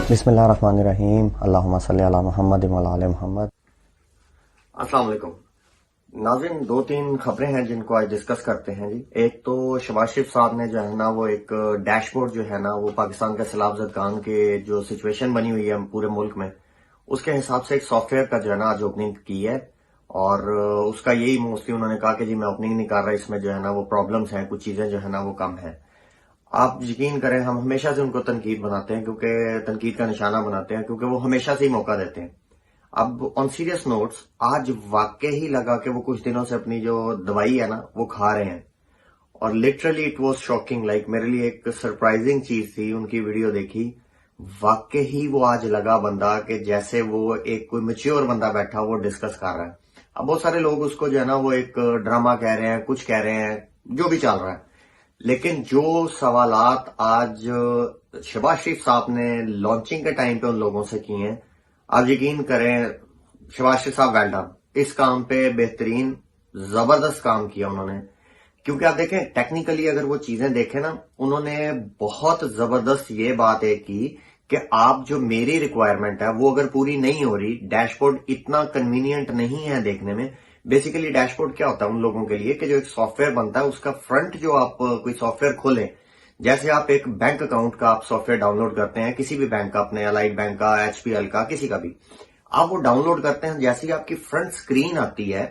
बिस्मिल्लाहिर्रहमानिर्रहीम अल्लाहुम्मा सल्ली अला मुहम्मद व अला आलि मुहम्मद। अस्सलाम वालेकुम नाज़रीन, दो तीन खबरें हैं जिनको आज डिस्कस करते हैं जी। एक तो शहबाज शरीफ साहब ने जो है ना वो एक डैशबोर्ड जो है ना वो पाकिस्तान के सैलाब ज़दगान के जो सिचुएशन बनी हुई है पूरे मुल्क में, उसके हिसाब से एक सॉफ्टवेयर का जो है ना आज ओपनिंग की है। और उसका यही मोस्टली उन्होंने कहा कि जी मैं ओपनिंग नहीं कर रहा, इसमें जो है ना वो प्रॉब्लम्स हैं, कुछ चीजें जो है ना वो कम है। आप यकीन करें, हम हमेशा से उनको तनकीद बनाते हैं, क्योंकि तनकीद का निशाना बनाते हैं, क्योंकि वो हमेशा से ही मौका देते हैं। अब ऑन सीरियस नोट्स, आज वाकई ही लगा कि वो कुछ दिनों से अपनी जो दवाई है ना वो खा रहे हैं, और literally it was shocking. Like मेरे लिए एक सरप्राइजिंग चीज थी, उनकी वीडियो देखी, वाकई ही वो आज लगा बंदा कि जैसे वो एक कोई मैच्योर बंदा बैठा वो डिस्कस कर रहा है। अब बहुत सारे लोग उसको जो है ना वो एक ड्रामा कह रहे हैं, कुछ कह रहे हैं, जो भी चल रहा है, लेकिन जो सवालात आज शहबाज शरीफ साहब ने लॉन्चिंग के टाइम पे उन लोगों से किए हैं, आप यकीन करें, शहबाज शरीफ साहब वेल डन। इस काम पे बेहतरीन जबरदस्त काम किया उन्होंने। क्योंकि आप देखें टेक्निकली अगर वो चीजें देखें ना, उन्होंने बहुत जबरदस्त ये बात है की कि आप जो मेरी रिक्वायरमेंट है वो अगर पूरी नहीं हो रही, डैशबोर्ड इतना कन्वीनियंट नहीं है देखने में। बेसिकली डैशबोर्ड क्या होता है उन लोगों के लिए कि जो एक सॉफ्टवेयर बनता है उसका फ्रंट, जो आप कोई सॉफ्टवेयर खोलें, जैसे आप एक बैंक अकाउंट का आप सॉफ्टवेयर डाउनलोड करते हैं, किसी भी बैंक का, अपने अलाइड बैंक का, एचपीएल का, किसी का भी, आप वो डाउनलोड करते हैं, जैसे ही आपकी फ्रंट स्क्रीन आती है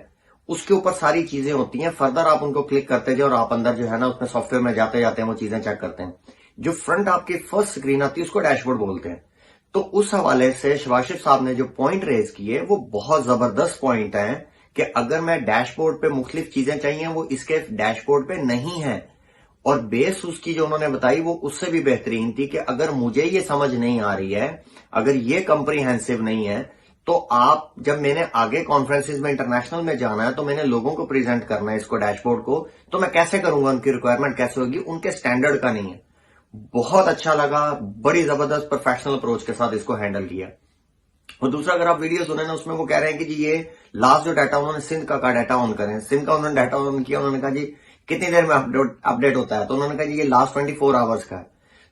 उसके ऊपर सारी चीजें होती हैं, फर्दर आप उनको क्लिक करते जाए और आप अंदर जो है ना उसमें सॉफ्टवेयर में जाते जाते हैं वो चीजें चेक करते हैं। जो फ्रंट आपकी फर्स्ट स्क्रीन आती है उसको डैशबोर्ड बोलते हैं। तो उस हवाले से शहबाज शरीफ साहब ने जो पॉइंट रेज किए वो बहुत जबरदस्त पॉइंट है कि अगर मैं डैशबोर्ड पे मुख्तलिफ चीजें चाहिए वो इसके डैशबोर्ड पे नहीं है। और बेस उसकी जो उन्होंने बताई वो उससे भी बेहतरीन थी कि अगर मुझे ये समझ नहीं आ रही है, अगर ये कंप्रीहेंसिव नहीं है, तो आप, जब मैंने आगे कॉन्फ्रेंसिस में इंटरनेशनल में जाना है तो मैंने लोगों को प्रेजेंट करना है इसको डैशबोर्ड को, तो मैं कैसे करूंगा, उनकी रिक्वायरमेंट कैसे होगी, उनके स्टैंडर्ड का नहीं है। बहुत अच्छा लगा, बड़ी जबरदस्त प्रोफेशनल अप्रोच के साथ इसको हैंडल किया। और दूसरा, अगर आप वीडियो सुने ना, उसमें वो कह रहे हैं कि जी ये लास्ट जो डाटा उन्होंने सिंध का डाटा ऑन करें, सिंध का उन्होंने डाटा ऑन किया, उन्होंने कहा जी कितनी देर में अपडेट होता है, तो उन्होंने कहा जी ये लास्ट 24 आवर्स का है।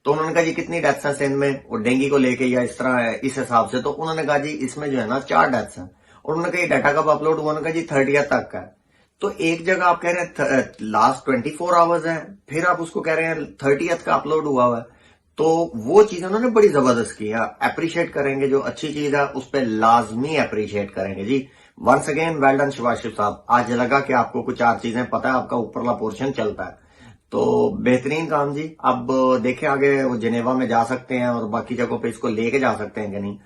तो उन्होंने कहा जी कितनी डेथ्स हैं सिंध में, और डेंगू को लेके या इस तरह है, इस हिसाब से, तो उन्होंने कहा जी इसमें जो है ना 4 डेथ्स हैं। और उन्होंने कहा ये डाटा कब अपलोड हुआ, उन्होंने कहा जी 30th तक का है। तो एक जगह आप कह रहे हैं लास्ट 24 आवर्स है, फिर आप उसको कह रहे हैं 30th का अपलोड हुआ है। तो वो चीज उन्होंने बड़ी जबरदस्त की है। अप्रिशिएट करेंगे, जो अच्छी चीज है उस पर लाजमी अप्रिशिएट करेंगे जी। Once again well done Shahbaz Sharif साहब, आज लगा कि आपको कुछ 4 चीजें पता है, आपका ऊपरला पोर्शन चलता है, तो बेहतरीन काम जी। अब देखें आगे वो जिनेवा में जा सकते हैं और बाकी जगहों पे इसको लेके जा सकते हैं कि नहीं।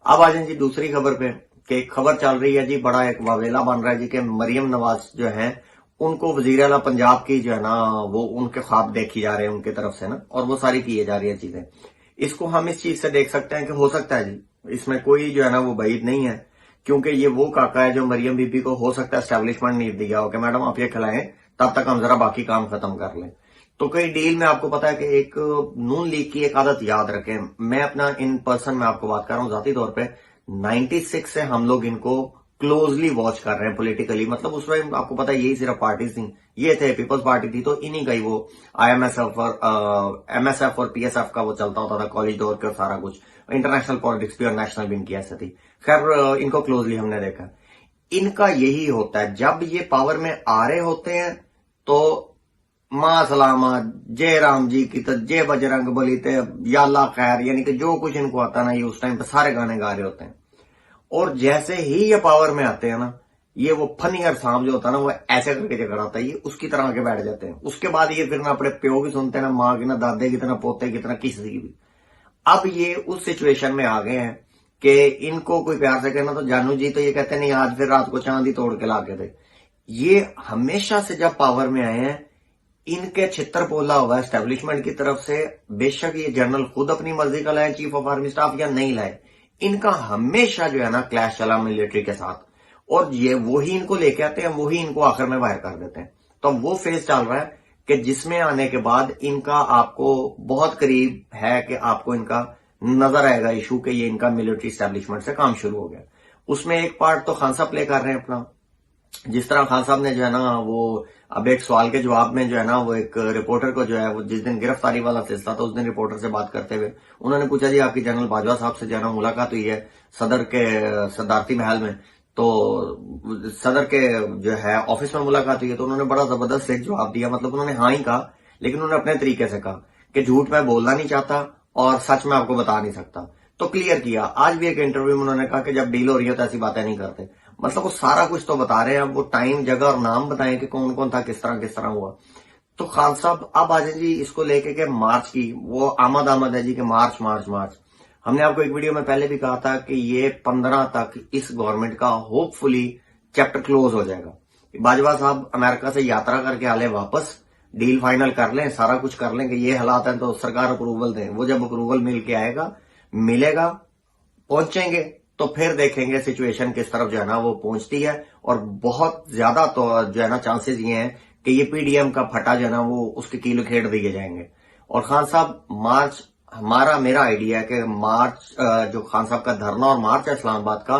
अब आ जाए जी दूसरी खबर पे, कि एक खबर चल रही है जी, बड़ा एक वावेला बन रहा है जी कि मरियम नवाज जो है उनको वजीर आला पंजाब की जो है ना वो उनके ख्वाब देखी जा रहे हैं उनकी तरफ से ना, और वो सारी की जा रही है चीजें। इसको हम इस चीज से देख सकते हैं कि हो सकता है जी, इसमें कोई जो है ना वो बईद नहीं है, क्योंकि ये वो काका है जो मरियम बीबी को हो सकता है एस्टेब्लिशमेंट नहीं दिया हो कि मैडम आप ये खिलाएं, तब तक हम जरा बाकी काम खत्म कर लें। तो कई डील में आपको पता है कि एक नून लीग की एक आदत याद रखें, मैं अपना इन पर्सन में आपको बात कर रहा हूं जाती तौर पे, 96 से हम लोग इनको क्लोजली वॉच कर रहे हैं पॉलिटिकली। मतलब उस वक्त आपको पता है यही सिर्फ पार्टीज थी, ये थे पीपल्स पार्टी थी, तो इन्हीं का ही वो आईएमएसएफ और एमएसएफ और पीएसएफ का वो चलता होता था कॉलेज दौर के, और सारा कुछ इंटरनेशनल पॉलिटिक्स भी और नेशनल भी इनकी ऐसे थी। खैर इनको क्लोजली हमने देखा, इनका यही होता है, जब ये पावर में आ रहे होते हैं तो मां सलामा, जय राम जी की, तो जय बजरंग बली, ते या अल्लाह खैर, यानी कि जो कुछ इनको आता है ना ये उस टाइम पे सारे गाने गा रहे होते हैं। और जैसे ही ये पावर में आते हैं ना, ये वो फनी और सांप जो होता है ना वो ऐसे करके जगड़ आता है, ये उसकी तरह आके बैठ जाते हैं। उसके बाद ये फिर ना अपने प्यो की सुनते हैं, ना माँ की, ना दादे की, ना पोते की, ना किसी की भी। अब ये उस सिचुएशन में आ गए हैं कि इनको कोई प्यार से कहना, तो जानू जी तो ये कहते हैं नहीं आज फिर रात को चांदी तोड़ के लाके दे। ये हमेशा से जब पावर में आए हैं, इनके छितर बोला हुआ एस्टेब्लिशमेंट की तरफ से, बेशक ये जनरल खुद अपनी मर्जी का लाए चीफ ऑफ आर्मी स्टाफ या नहीं लाए, इनका हमेशा जो है ना क्लैश चला मिलिट्री के साथ, और ये वही इनको लेके आते हैं, वही इनको आखिर में बाहर कर देते हैं। तो वो फेज चल रहा है कि जिसमें आने के बाद इनका आपको बहुत करीब है कि आपको इनका नजर आएगा इशू कि ये इनका मिलिट्री एस्टेब्लिशमेंट से काम शुरू हो गया। उसमें एक पार्ट तो खान साहब प्ले कर रहे हैं अपना, जिस तरह खान साहब ने जो है ना वो अब एक सवाल के जवाब में जो है ना वो एक रिपोर्टर को जो है वो जिस दिन गिरफ्तारी वाला सिलसिला था उस दिन रिपोर्टर से बात करते हुए उन्होंने पूछा जी आपकी जनरल बाजवा साहब से जो है ना मुलाकात हुई है सदर के सदारती महल में, तो सदर के जो है ऑफिस में मुलाकात हुई है, तो उन्होंने बड़ा जबरदस्त एक जवाब दिया। मतलब उन्होंने हाँ ही कहा, लेकिन उन्होंने अपने तरीके से कहा कि झूठ मैं बोलना नहीं चाहता और सच मैं आपको बता नहीं सकता, तो क्लियर किया। आज भी एक इंटरव्यू में उन्होंने कहा कि जब डील हो रही है तो ऐसी बातें नहीं करते। मतलब वो सारा कुछ तो बता रहे हैं, अब वो टाइम जगह और नाम बताएं कि कौन कौन था, किस तरह हुआ। तो खान साहब अब आ जाए जी इसको लेके के मार्च की वो आमद है जी कि मार्च मार्च मार्च। हमने आपको एक वीडियो में पहले भी कहा था कि ये 15 तक इस गवर्नमेंट का होपफुली चैप्टर क्लोज हो जाएगा। बाजवा साहब अमेरिका से यात्रा करके आ ले वापस, डील फाइनल कर लें, सारा कुछ कर लें कि ये हालात हैं तो सरकार अप्रूवल दें। वो जब अप्रूवल मिल के आएगा, मिलेगा, पहुंचेंगे तो फिर देखेंगे सिचुएशन किस तरफ जो है ना वो पहुंचती है। और बहुत ज्यादा तो जो है ना चांसेस ये हैं कि ये पीडीएम का फटा जो है ना वो उसके कील खेड़ दिए जाएंगे। और खान साहब मार्च मेरा आइडिया है कि मार्च जो खान साहब का धरना और मार्च है इस्लामाबाद का,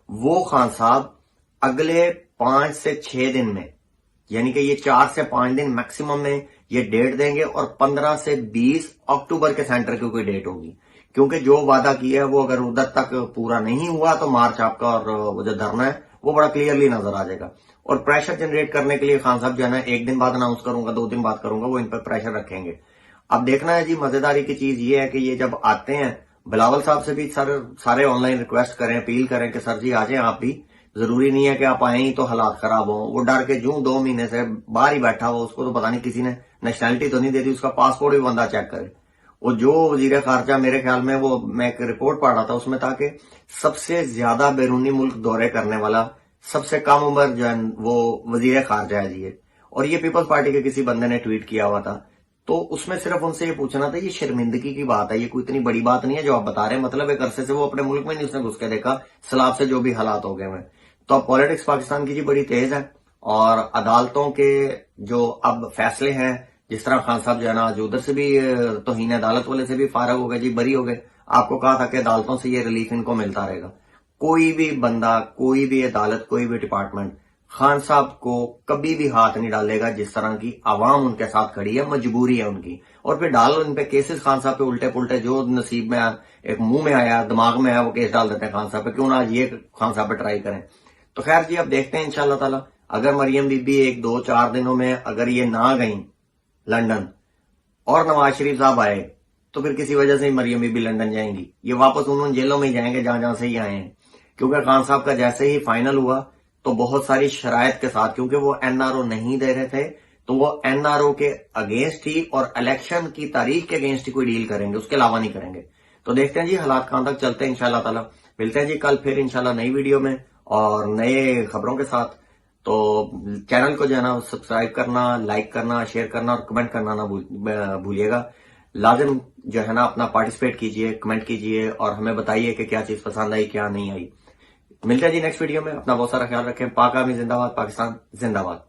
वो खान साहब अगले 5 से 6 दिन में, यानी कि ये 4 से 5 दिन मैक्सिमम में ये डेट देंगे और 15 से 20 अक्टूबर के सेंटर की कोई डेट होगी। क्योंकि जो वादा किया है वो अगर उधर तक पूरा नहीं हुआ तो मार्च आपका और वो जो धरना है वो बड़ा क्लियरली नजर आ जाएगा। और प्रेशर जनरेट करने के लिए खान साहब जो है ना 1 दिन बाद अनाउंस करूंगा, 2 दिन बाद करूंगा, वो इन पर प्रेशर रखेंगे। अब देखना है जी, मजेदारी की चीज ये है कि ये जब आते हैं बिलावल साहब से भी सारे ऑनलाइन रिक्वेस्ट करें, अपील करें कि सर जी आ जाएं आप भी, जरूरी नहीं है कि आप आए ही तो हालात खराब हो। वो डर के जूं 2 महीने से बाहर ही बैठा हुआ, उसको तो पता नहीं किसी ने नेशनैलिटी तो नहीं दे दी, उसका पासपोर्ट भी बंदा चेक करे। वो जो वजीर खारजा मेरे ख्याल में वो मैं एक रिपोर्ट पढ़ रहा था उसमें था कि सबसे ज्यादा बैरूनी मुल्क दौरे करने वाला सबसे कम उम्र जो है वो वजीर खारजा है जी ये। और ये पीपल्स पार्टी के किसी बंदे ने ट्वीट किया हुआ था, तो उसमें सिर्फ उनसे ये पूछना था, ये शर्मिंदगी की बात है, ये कोई इतनी बड़ी बात नहीं है जो आप बता रहे हैं। मतलब एक अरसे से वो अपने मुल्क में नहीं उसने घुस के देखा, सैलाब से जो भी हालात हो गए हैं। तो अब पॉलिटिक्स पाकिस्तान की जी बड़ी तेज है और अदालतों के जो अब फैसले हैं, जिस तरह खान साहब जो है ना आज उधर से भी तौहीन अदालत वाले से भी फारग हो गए जी, बरी हो गए। आपको कहा था कि अदालतों से ये रिलीफ इनको मिलता रहेगा। कोई भी बंदा, कोई भी अदालत, कोई भी डिपार्टमेंट खान साहब को कभी भी हाथ नहीं डालेगा जिस तरह की आवाम उनके साथ खड़ी है, मजबूरी है उनकी। और फिर डालो इन पे केसेस खान साहब पे उल्टे पुल्टे, जो नसीब में एक मुंह में आया, दिमाग में आया, वो केस डाल देते हैं खान साहब पे। क्यों ना आज ये खान साहब पे ट्राई करें। तो खैर जी अब देखते हैं इंशाल्लाह ताला, अगर मरियम बीबी 1, 2, 4 दिनों में अगर ये ना गई लंदन और नवाज शरीफ साहब आए तो फिर किसी वजह से ही मरियम बीबी लंदन जाएंगी, ये वापस उन जेलों में ही जाएंगे जहां से ही आए हैं। क्योंकि खान साहब का जैसे ही फाइनल हुआ तो बहुत सारी शराइत के साथ, क्योंकि वो एनआरओ नहीं दे रहे थे, तो वो एनआरओ के अगेंस्ट ही और इलेक्शन की तारीख के अगेंस्ट ही कोई डील करेंगे, उसके अलावा नहीं करेंगे। तो देखते हैं जी हालात कहां तक चलते हैं। इंशाल्लाह ताला मिलते हैं जी कल फिर इंशाल्लाह नई वीडियो में और नए खबरों के साथ। तो चैनल को जो है ना सब्सक्राइब करना, लाइक करना, शेयर करना और कमेंट करना ना भूलिएगा। लाजिम जो है ना अपना पार्टिसिपेट कीजिए, कमेंट कीजिए और हमें बताइए कि क्या चीज पसंद आई, क्या नहीं आई। मिलते हैं जी नेक्स्ट वीडियो में। अपना बहुत सारा ख्याल रखें। पाक आर्मी जिंदाबाद, पाकिस्तान जिंदाबाद।